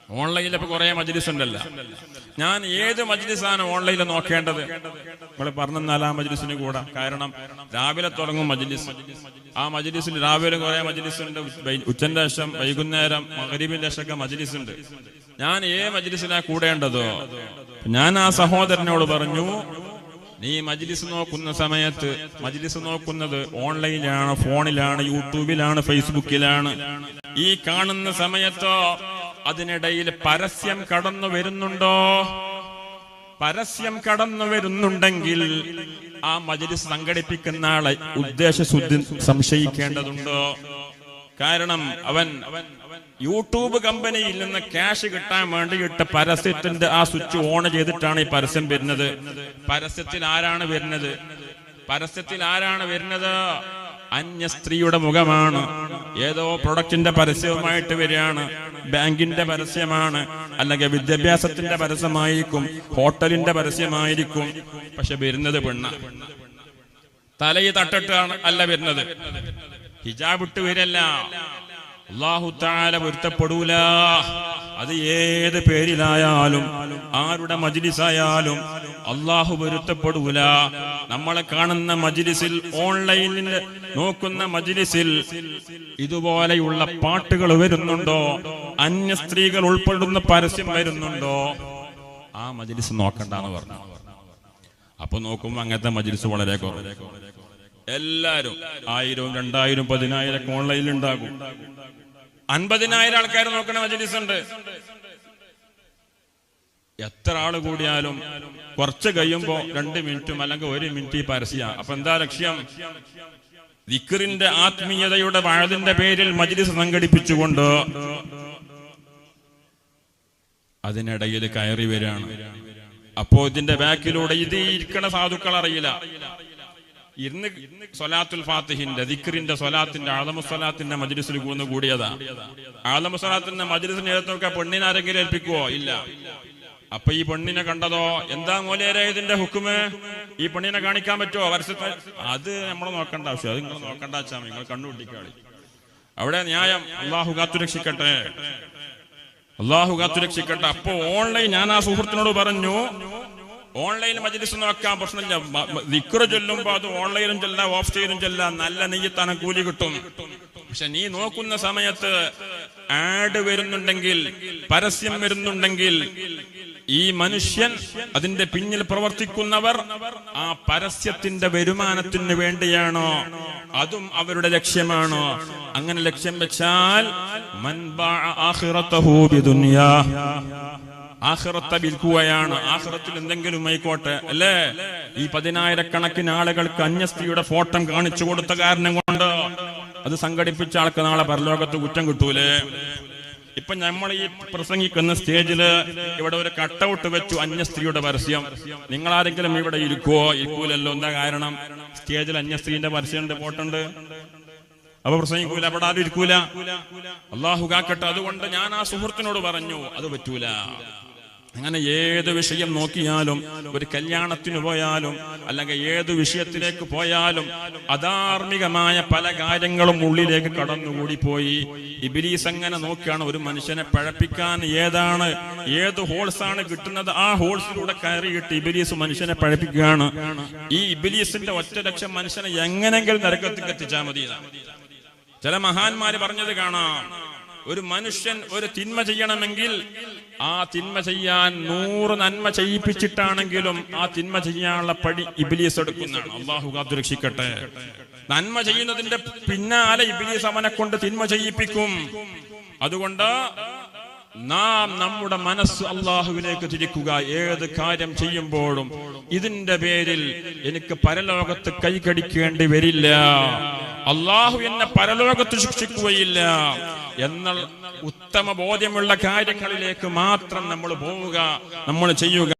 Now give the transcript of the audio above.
ഓൺലൈനിലിപ്പോ കുറെ മജ്ലിസ് ഉണ്ടല്ലോ. ഞാൻ ഏത് മജ്ലിസാണ് ഓൺലൈനിൽ നോക്കേണ്ടത്? നമ്മൾ പറഞ്ഞ 4-ാം മജ്ലിസിന് കൂടാ. കാരണം രാവിലെ തുടങ്ങും മജ്ലിസ്. ആ മജ്ലിസിൽ രാവിലെ കുറെ മജ്ലിസ് ഉണ്ട്, ഉച്ചന്റെ ശേഷം, വൈകുന്നേരം, മഗ്‌രിബിന്റെ ശേഷമൊക്കെ മജ്ലിസ് ഉണ്ട്. ഞാൻ മജ്ലിസിനാ കൂടേണ്ടതോ? ഞാൻ ആ സഹോദരനോട് പറഞ്ഞു, നീ മജ്ലിസ് നോക്കുന്ന സമയത്ത് മജ്ലിസ് നോക്കുന്നത് ഓൺലൈനിലാണ്, ഫോണിലാണ്, യൂട്യൂബിലാണ്, ഫേസ്ബുക്കിലാണ്. ഈ കാണുന്ന സമയത്തോ അതിനിടയിൽ പരസ്യം കടന്നു വരുന്നുണ്ടോ? പരസ്യം കടന്നു വരുന്നുണ്ടെങ്കിൽ ആ മജ്ലിസ് സംഘടിപ്പിക്കുന്ന ആളെ ഉദ്ദേശശുദ്ധി സംശയിക്കേണ്ടതുണ്ടോ? കാരണം അവൻ യൂട്യൂബ് കമ്പനിയിൽ നിന്ന് ക്യാഷ് കിട്ടാൻ വേണ്ടിയിട്ട് പരസ്യത്തിന്റെ ആ സ്വിച്ച് ഓൺ ചെയ്തിട്ടാണ് ഈ പരസ്യം വരുന്നത്. പരസ്യത്തിൽ ആരാണ് വരുന്നത്? പരസ്യത്തിൽ ആരാണ് വരുന്നത്? അന്യ സ്ത്രീയുടെ മുഖമാണ്. ഏതോ പ്രൊഡക്റ്റിന്റെ പരസ്യവുമായിട്ട് വരികയാണ്. ബാങ്കിന്റെ പരസ്യമാണ്, അല്ലെങ്കിൽ വിദ്യാഭ്യാസത്തിന്റെ പരസ്യമായിരിക്കും, ഹോട്ടലിന്റെ പരസ്യമായിരിക്കും. പക്ഷെ വരുന്നത് പെണ്ണ. തലയിൽ തട്ടിട്ടാണ് അല്ല വരുന്നത്. ഹിജാബ് ഇട്ട് വരല്ല. അല്ലാഹു തആല പൊരുത്തപ്പെടൂല. അത് ഏത് പേരിലായാലും ആരുടെ മജ്ലിസായാലും അല്ലാഹു പൊരുത്തപ്പെടൂല. നമ്മളെ കാണുന്ന മജ്ലിസിൽ, ഓൺലൈനിൽ നോക്കുന്ന മജ്ലിസിൽ ഇതുപോലെയുള്ള പാട്ടുകൾ വരുന്നുണ്ടോ? അന്യ സ്ത്രീകൾ ഉൾപ്പെടുന്ന പരസ്യം വരുന്നുണ്ടോ? ആ മജ്ലിസ് നോക്കണ്ടെന്ന് പറഞ്ഞു. അപ്പൊ നോക്കുമ്പോ അങ്ങനത്തെ മജ്ലിസ് വളരെ കുറവ്. എല്ലാരും 1000, 2000, 10,000 ഓൺലൈനിൽ ഉണ്ടാകും. 50,000 ആൾക്കാർ നോക്കുന്ന മജ്ലിസ് ഉണ്ട്. എത്ര ആള് കൂടിയാലും കുറച്ച് കഴിയുമ്പോ 2 മിനിറ്റും അല്ലെങ്കിൽ 1 മിനിറ്റ് ഈ പരസ്യ. അപ്പൊ എന്താ ലക്ഷ്യം? ദിക്റിന്റെ ആത്മീയതയുടെ വാഴതിന്റെ പേരിൽ മജ്ലിസ് സംഘടിപ്പിച്ചുകൊണ്ട് അതിനിടയിൽ കയറി വരികയാണ്. അപ്പോ ഇതിന്റെ ബാക്കിലൂടെ ഇത് ഇരിക്കണ സാധുക്കൾ അറിയില്ല. ഇന്ന് സ്വലാത്തുൽ ഫാത്തിഹിന്റെ, ദിക്റിന്റെ, സ്വലാത്തിന്റെ, ആളമുസ്വലാത്തിന്റെ മജ്ലിസിൽ കൂടിയതാ. ആളമുസ്വലാത്തിന്റെ മജ്ലിസിന് നേതൃത്വമൊക്കെ പെണ്ണിനെ ആരെങ്കിലും ഏൽപ്പിക്കുവോ? ഇല്ല. അപ്പൊ ഈ പെണ്ണിനെ കണ്ടതോ? എന്താ മോലേരെ ഇതിന്റെ ഹുക്കുമ്? ഈ പെണ്ണിനെ കാണിക്കാൻ പറ്റുമോ വർഷത്തെ? അത് നമ്മൾ നോക്കേണ്ട ആവശ്യം. അത് നിങ്ങൾ നോക്കേണ്ട വെച്ചാൽ നിങ്ങൾ കണ്ടുപിടിക്കാളി. അവിടെ ന്യായം. അള്ളാഹു കാത്തുരക്ഷിക്കട്ടെ, അള്ളാഹു കാത്തുരക്ഷിക്കട്ടെ. അപ്പൊ ഓൺലൈൻ, ഞാൻ ആ സുഹൃത്തിനോട് പറഞ്ഞു, ഓൺലൈൻ മജ്ലിസ് നോക്കാൻ പ്രശ്നമില്ല. ദിക്ർ ചൊല്ലുമ്പോ അത് ഓൺലൈനും ചെല്ലാം, ഓഫ് സ്റ്റേജിലും ചെല്ലാം. നല്ല നെയ്യത്താന കൂലി കിട്ടും. പക്ഷെ നീ നോക്കുന്ന സമയത്ത് ആഡ് വരുന്നുണ്ടെങ്കിൽ, പരസ്യം വരുന്നുണ്ടെങ്കിൽ, ഈ മനുഷ്യൻ, അതിന്റെ പിന്നിൽ പ്രവർത്തിക്കുന്നവർ ആ പരസ്യത്തിന്റെ വരുമാനത്തിന് വേണ്ടിയാണോ? അതും അവരുടെ ലക്ഷ്യമാണോ? അങ്ങനെ ലക്ഷ്യം വെച്ചാൽ മൻ ബഅ ആഖിറതഹു ബിദുനിയാ, ആഖിറത്തെ വിൽക്കുകയാണ്. ആഖിറത്തിൽ എന്തെങ്കിലും ആയിക്കോട്ടെ, അല്ലേ? ഈ 10,000 ആളുകൾക്ക് അന്യസ്ത്രീയുടെ ഫോട്ടോ കാണിച്ചു കൊടുത്ത കാരണം കൊണ്ട് അത് സംഘടിപ്പിച്ച ആൾക്ക് നാളെ പരലോകത്ത് കുറ്റം കിട്ടൂലേ? ഇപ്പൊ നമ്മൾ ഈ പ്രസംഗിക്കുന്ന സ്റ്റേജില് ഇവിടെ ഒരു കട്ടൗട്ട് വെച്ചു, അന്യസ്ത്രീയുടെ പരസ്യം. നിങ്ങൾ ആരെങ്കിലും ഇവിടെ ഇരിക്കുവോ? ഇരിക്കൂലല്ലോ. എന്താ കാരണം? സ്റ്റേജിൽ അന്യസ്ത്രീന്റെ പരസ്യമുണ്ട്, ഫോട്ടുണ്ട്. അപ്പൊ പ്രസംഗിക്കൂല, അവിടെ ആരും ഇരിക്കൂല. അള്ളാഹു കാക്കട്ടെ. അതുകൊണ്ട് ഞാൻ ആ സുഹൃത്തിനോട് പറഞ്ഞു, അത് പറ്റൂല. അങ്ങനെ ഏത് വിഷയം നോക്കിയാലും, ഒരു കല്യാണത്തിന് പോയാലും, അല്ലെങ്കിൽ ഏത് വിഷയത്തിലേക്ക് പോയാലും അധാർമികമായ പല കാര്യങ്ങളും ഉള്ളിലേക്ക് കടന്നുകൂടിപ്പോയി. ഇബ്ലീസ് അങ്ങനെ നോക്കിയാണ് ഒരു മനുഷ്യനെ പഴപ്പിക്കാൻ. ഏത് ഹോൾസാണ് കിട്ടുന്നത്, ആ ഹോൾസിലൂടെ കയറിയിട്ട് ഇബ്ലീസ് മനുഷ്യനെ പഴപ്പിക്കുകയാണ്. ഈ ഇബ്ലീസിന്റെ ഒറ്റ ലക്ഷ്യം മനുഷ്യനെ എങ്ങനെങ്കിലും നരകത്തേക്ക് എത്തിച്ചാൽ മതി. ചില മഹാന്മാര് പറഞ്ഞത് കാണാം, ഒരു മനുഷ്യൻ ഒരു തിന്മ ചെയ്യണമെങ്കിൽ ആ തിന്മ ചെയ്യാൻ 100 നന്മ ചെയ്യിപ്പിച്ചിട്ടാണെങ്കിലും ആ തിന്മ ചെയ്യാനുള്ള പടി ഇബ്ലീസ് എടുക്കുന്നതാണ്. അല്ലാഹു കാത്തുരക്ഷിക്കട്ടെ. നന്മ ചെയ്യുന്നതിന്റെ പിന്നാലെ ഇബ്ലീസ് അവനെ കൊണ്ട് തിന്മ ചെയ്യിപ്പിക്കും. അതുകൊണ്ട് നാം നമ്മുടെ മനസ്സ് അള്ളാഹുവിലേക്ക് തിരിക്കുക. ഏത് കാര്യം ചെയ്യുമ്പോഴും ഇതിന്റെ പേരിൽ എനിക്ക് പരലോകത്ത് കൈകടിക്കേണ്ടി വരില്ല, അള്ളാഹു എന്നെ പരലോകത്ത് ശിക്ഷിക്കുകയില്ല എന്ന ഉത്തമ ബോധ്യമുള്ള കാര്യങ്ങളിലേക്ക് മാത്രം നമ്മൾ പോവുക, നമ്മൾ ചെയ്യുക.